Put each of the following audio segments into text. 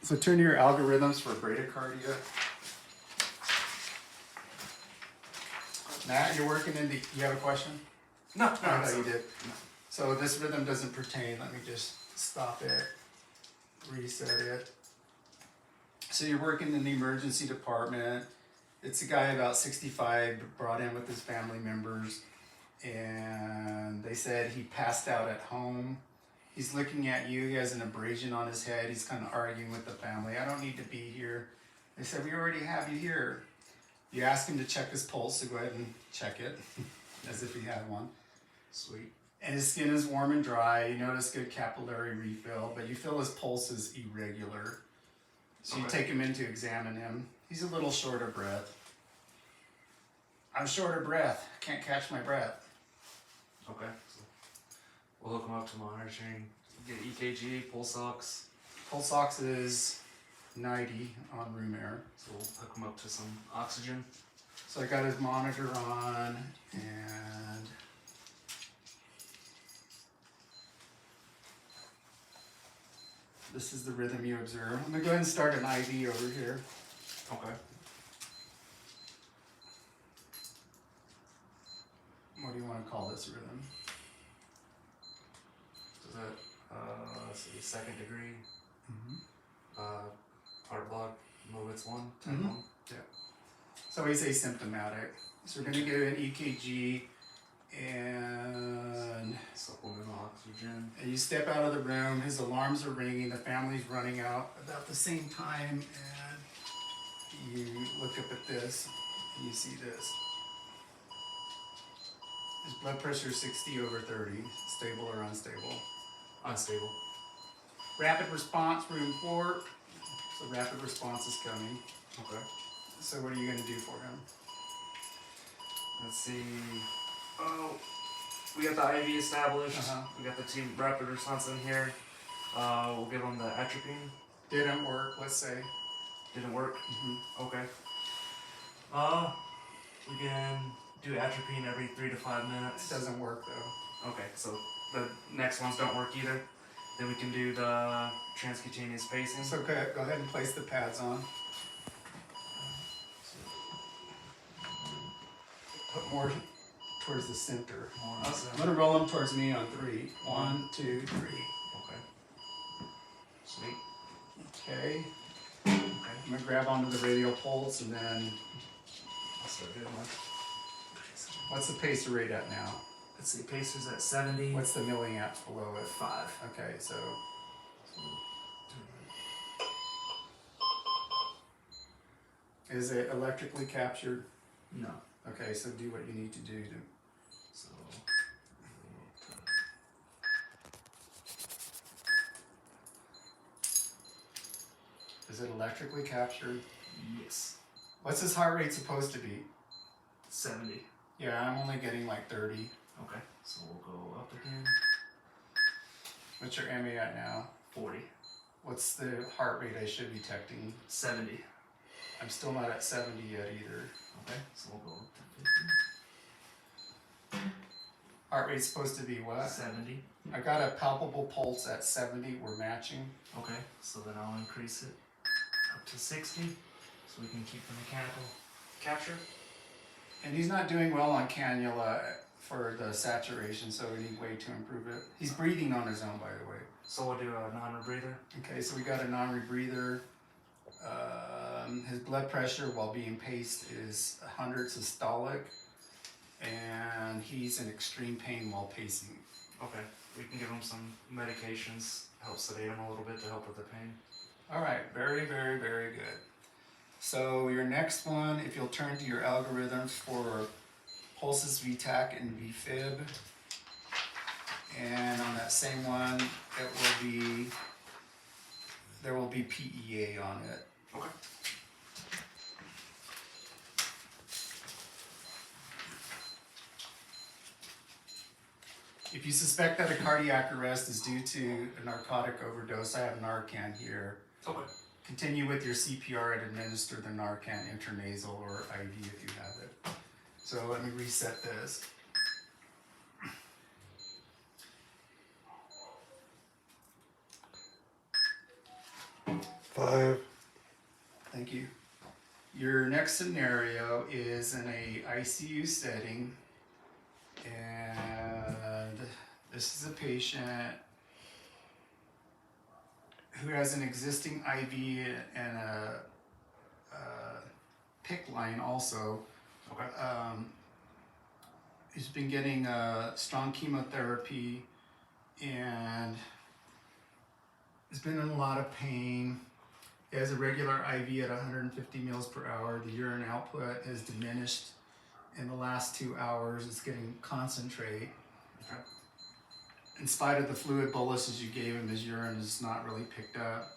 So turn to your algorithms for bradycardia. Matt, you're working in the, you have a question? No, I thought you did. So this rhythm doesn't pertain. Let me just stop it, reset it. So you're working in the emergency department. It's a guy about 65, brought in with his family members, and they said he passed out at home. He's looking at you. He has an abrasion on his head. He's kind of arguing with the family. I don't need to be here. They said, we already have you here. You ask him to check his pulse, so go ahead and check it, as if he had one. Sweet. And his skin is warm and dry. You notice good capillary refill, but you feel his pulse is irregular. So you take him in to examine him. He's a little short of breath. I'm short of breath. Can't catch my breath. Okay. So we'll hook him up to monitoring. Get EKG, pulse ox. Pulse ox is 90 on room air. So we'll hook him up to some oxygen. So I got his monitor on, and this is the rhythm you observe. I'm gonna go ahead and start an IV over here. Okay. What do you want to call this rhythm? So is that, let's see, second degree, Mm-hmm. heart block, Movitz 1, 10 Mhm. 1. Yeah. So he's asymptomatic. So we're gonna do an EKG, and Supplemental oxygen. you step out of the room. His alarms are ringing. The family's running out about the same time, and you look up at this, and you see this. His blood pressure is 60/30, stable or unstable. Unstable. Rapid response, room 4. So rapid response is coming. Okay. So what are you going to do for him? Let's see. Oh, we got the IV established. Uh-huh. We got the team rapid response in here. We'll give them the atropine. Didn't work, let's say. Didn't work. Mm-hmm. Okay. We can do atropine every 3 to 5 minutes. It doesn't work though. Okay, so the next ones don't work either. Then we can do the transcutaneous pacing. So go ahead and place the pads on. Put more towards the center. I'm going to roll them towards me on 3. 1, 2, 3. Okay. Sweet. Okay. Okay. I'm going to grab onto the radial pulse, and then I'll start doing one. what's the pacer rate at now? Let's see, pacer's at 70. What's the milliamps below it? 5. Okay, so is it electrically captured? No. Okay, so do what you need to do to. So. Is it electrically captured? Yes. What's his heart rate supposed to be? 70. Yeah, I'm only getting like 30. Okay, so we'll go up again. What's your MA at now? 40. What's the heart rate I should be detecting? 70. I'm still not at 70 yet either. Okay, so we'll go up to Heart rate's supposed to be what? 70. I got a palpable pulse at 70. We're matching. Okay, so then I'll increase it up to 60 so we can keep the mechanical capture. And he's not doing well on cannula for the saturation, so we need way to improve it. He's breathing on his own, by the way. So we'll do a non-rebreather. Okay, so we got a non-rebreather. His blood pressure while being paced is 100 systolic, and he's in extreme pain while pacing. Okay, we can give him some medications, help sedate him a little bit to help with the pain. All right, very, very, very good. So your next one, if you'll turn to your algorithms for pulses, VTAC, and VFib, and on that same one, there will be PEA on it. Okay. If you suspect that a cardiac arrest is due to a narcotic overdose, I have Narcan here. Okay. Continue with your CPR and administer the Narcan intranasal or IV if you have it. So let me reset this. 5. Thank you. Your next scenario is in a ICU setting, and this is a patient who has an existing IV and a PIC line also. Okay. He's been getting strong chemotherapy and has been in a lot of pain. He has a regular IV at 150 mils per hour. The urine output has diminished in the last 2 hours. It's getting concentrate. Okay. In spite of the fluid boluses you gave him, his urine is not really picked up.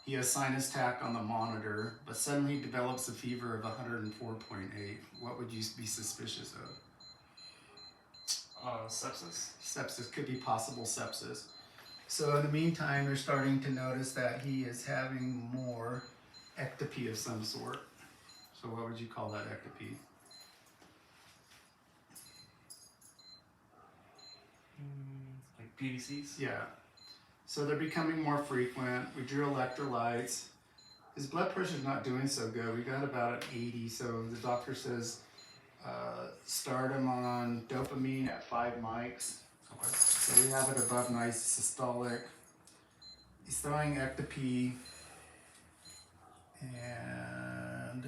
He has sinus tack on the monitor, but suddenly develops a fever of 104.8. What would you be suspicious of? Sepsis. Sepsis, could be possible sepsis. So in the meantime, they're starting to notice that he is having more ectopy of some sort. So what would you call that ectopy? Like PVCs? Yeah. So they're becoming more frequent. We drew electrolytes. His blood pressure's not doing so good. We got about an 80, so the doctor says start him on dopamine at 5 mics. Okay. So we have it above nice systolic. He's throwing ectopy, and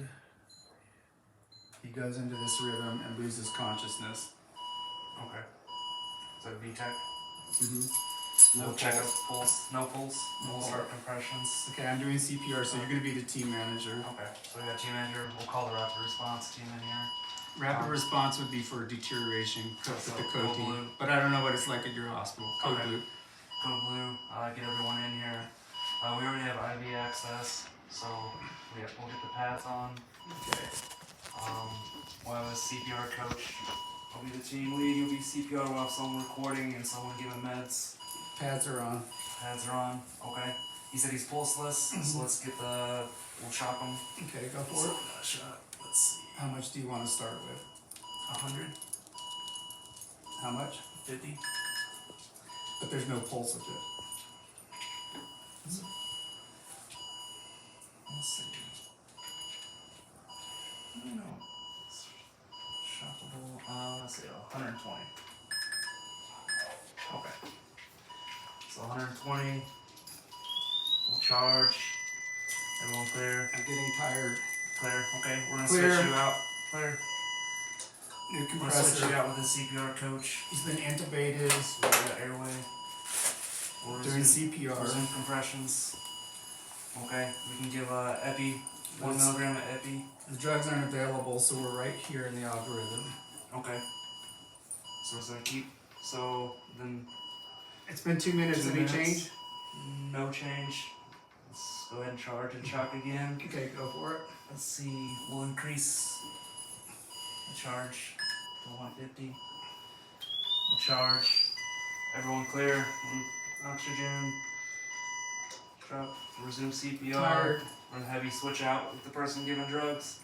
he goes into this rhythm and loses consciousness. Okay. So VTech? Mm-hmm. No check of pulse? No pulse? No pulse. start compressions? Okay, I'm doing CPR, so you're going to be the team manager. Okay. So we got team manager. We'll call the rapid response team in here. Rapid response would be for deterioration, cooked So with the code code team. blue. But I don't know what it's like at your hospital. Code Okay. blue. Code blue. Get everyone in here. We already have IV access, so we'll get the pads on. Okay. We'll have a CPR coach. I'll be the team lead. You'll be CPR. We'll have someone recording and someone giving meds. Pads are on. Pads are on. Okay. He said he's pulseless, so let's get the. We'll shock him. Okay, go for it. Shot. Let's see. How much do you want to start with? 100, How much? 50. But there's no pulse with it. Let's see. No. Shockable. Let's see. 120. Okay. So 120. We'll charge. Everyone clear. I'm getting tired. Clear. Okay. We're gonna Clear. switch you out. Clear. New We're gonna switch compressor. you out with the CPR coach. He's been intubated. So we got airway. We'll Doing resume CPR. compressions. Okay. We can give epi. 1 Let's- milligram of epi. The drugs aren't available, so we're right here in the algorithm. Okay. So we're gonna keep. So then. It's been 2 minutes. 2 Any minutes. change? No change. Let's go ahead and charge and shock again. Okay, go for it. Let's see. We'll increase the charge to 150. We'll charge. Everyone clear. Oxygen. Drop. Resume CPR. Tired. We're gonna have you switch out with the person giving drugs.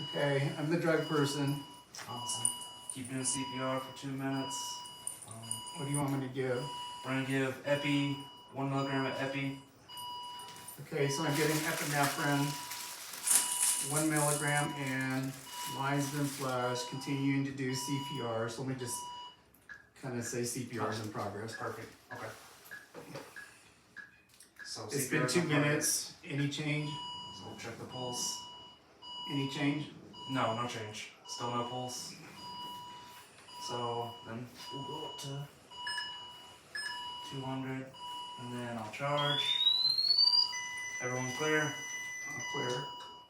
Okay, I'm the drug person. Awesome. Keep doing CPR for 2 minutes. What do you want me to give? We're gonna give epi, 1 milligram of epi. Okay, so I'm getting epinephrine, 1 milligram, and line's been flushed, continuing to do CPR. So let me just kind of say CPR is in progress. Perfect. Okay. So It's CPR been is 2 in progress. minutes. Any change? So we'll check the pulse. Any change? No, no change. Still no pulse. So then we'll go up to 200, and then I'll charge. Everyone clear? All clear.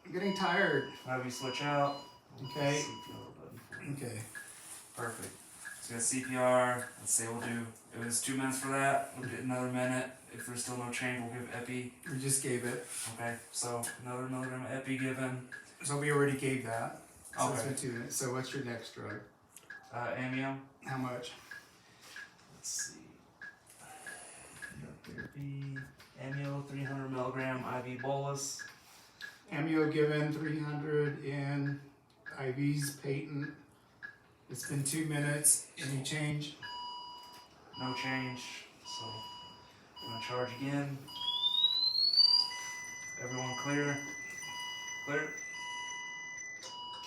I'm getting tired. Have you switch out? Okay. CPR button. Okay. Perfect. So we got CPR. Let's say we'll do. It was 2 minutes for that. We'll do another minute. If there's still no change, we'll give epi. We just gave it. Okay. So another milligram of epi given. So we already gave that. So it's Okay. been 2 minutes. So what's your next drug? Amio. How much? Let's see. Drug therapy. Amio 300 milligram IV bolus. Amio given 300 in IVs patent. It's been 2 minutes. Any change? No change. So I'm gonna charge again. clear. Clear.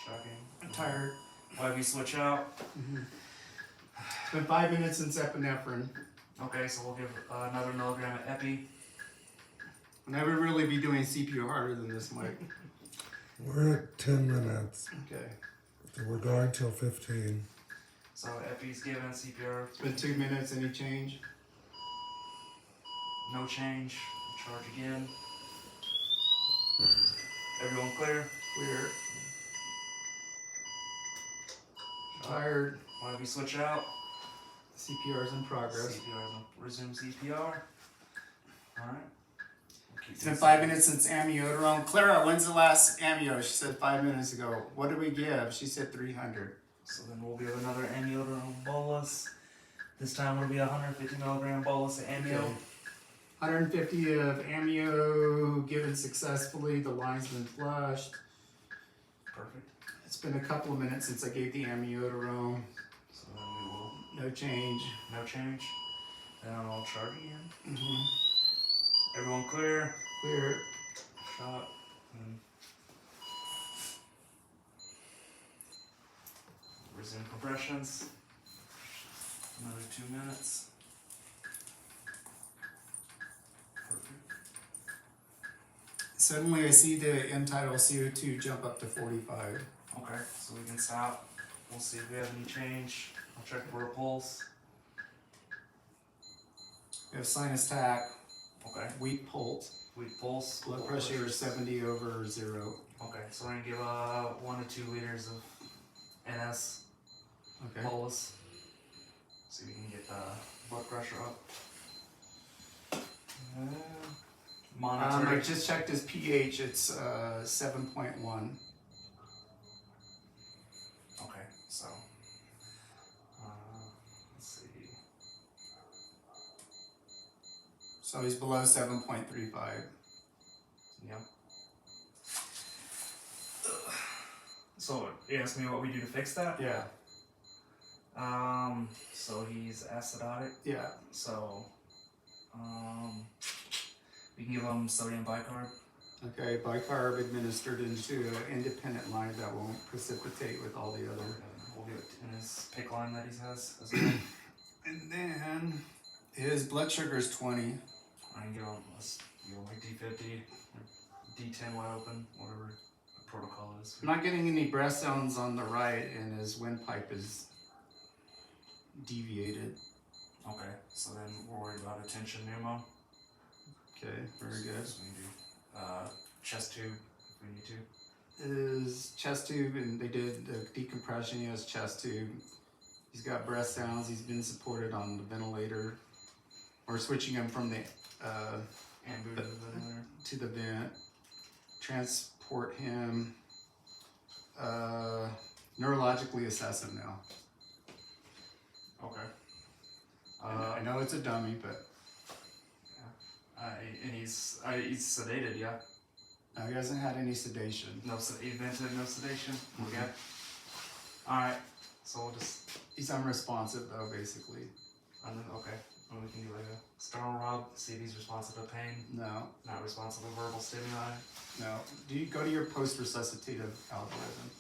Shocking. I'm tired. Why we switch out? It's been 5 minutes since epinephrine. Okay, so we'll give another milligram of epi. And I would really be doing CPR harder than this, Mike. We're at 10 minutes. Okay. So we're going till 15. So epi's given, CPR. It's been 2 minutes. Any change? No change. Charge again. Everyone clear? Clear. Tired. Why we switch out? CPR is in progress. Resume CPR. Alright. It's been 5 minutes since amiodarone. Clara, when's the last amio? She said 5 minutes ago. What did we give? She said 300. So then we'll give another amiodarone bolus. This time it'll be a 150 milligram bolus of amio. Okay. 150 of amio given successfully. The line's been flushed. Perfect. It's been a couple of minutes since I gave the amiodarone. So then we will, No change. no change. Then I'll charge again. Mm-hmm. Everyone clear? Clear. Shot. And resume compressions. Another 2 minutes. Perfect. Suddenly I see the end tidal CO2 jump up to 45. Okay, so we can stop. We'll see if we have any change. I'll check for a pulse. We have sinus tach, Okay. weak pulse, Weak pulse. blood pressure is 70 over 0. Okay, so we're gonna give 1 to 2 liters of NS Okay. bolus. See if we can get the blood pressure up. Monitor. I just checked his pH. It's 7.1. Okay, so let's see. So he's below 7.35. Yep. So you asked me what we do to fix that. Yeah. So he's acidotic. Yeah. So we can give him sodium bicarb. Okay. Bicarb administered into an independent line that won't precipitate with all the other. And we'll give it in his PICC line that he has as well. And then his blood sugar is 20. I can give him like D50 or D10 wide open, whatever the protocol is. I'm not getting any breath sounds on the right, and his windpipe is deviated. Okay, so then we're worried about a tension pneumo. Okay, very good. So we can do chest tube if we need to. His chest tube, and they did the decompression. He has chest tube. He's got breath sounds. He's been supported on the ventilator. We're switching him from the Ambu to the ventilator. to the vent. Transport him. Neurologically assess him now. Okay. I know it's a dummy, but And he's sedated, yeah. no, he hasn't had any sedation. No, he vented, no sedation. We're good. All right. So we'll just He's unresponsive though, basically. okay. And we can do like a sternal rub, see if he's responsive to pain. No, Not responsive to verbal stimuli. no. Do you go to your post-resuscitative algorithm?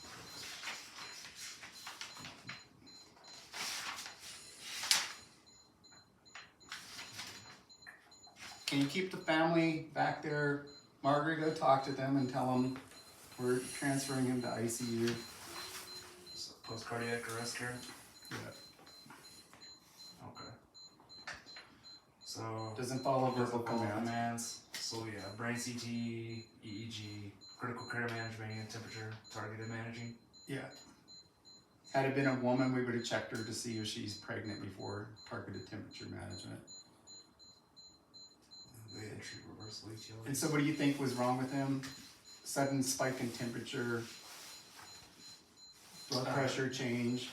Can you keep the family back there? Margaret, go talk to them and tell them we're transferring him to ICU. So post cardiac arrest care. Yeah. Okay. So Doesn't follow verbal commands. commands. So yeah, brain CT, EEG, critical care management and temperature, targeted managing. Yeah. Had it been a woman, we would have checked her to see if she's pregnant before targeted temperature management. They entry reversal ETL. And so what do you think was wrong with him? Sudden spike in temperature, blood pressure change.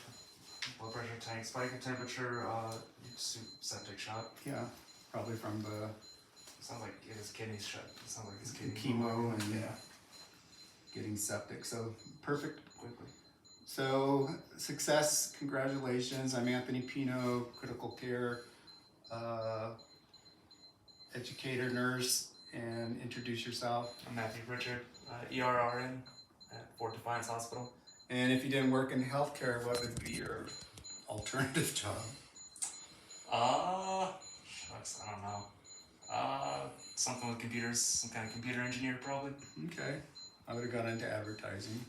Blood pressure tank, spike in temperature, septic shock. Yeah, probably from the Sounds like his kidneys shut. It sounds like his kidneys chemo and getting septic. So perfect. quickly. So success, congratulations. I'm Anthony Pino, critical care educator, nurse, and introduce yourself. I'm Matthew Richard, ERRN at Fort Defiance Hospital. And if you didn't work in healthcare, what would be your alternative job? Shucks, I don't know. Something with computers, some kind of computer engineer probably. Okay, I would have gone into advertising.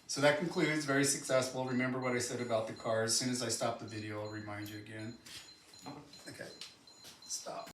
So that concludes, very successful. Remember what I said about the car. As soon as I stop the video, I'll remind you again. Okay. Okay, stop.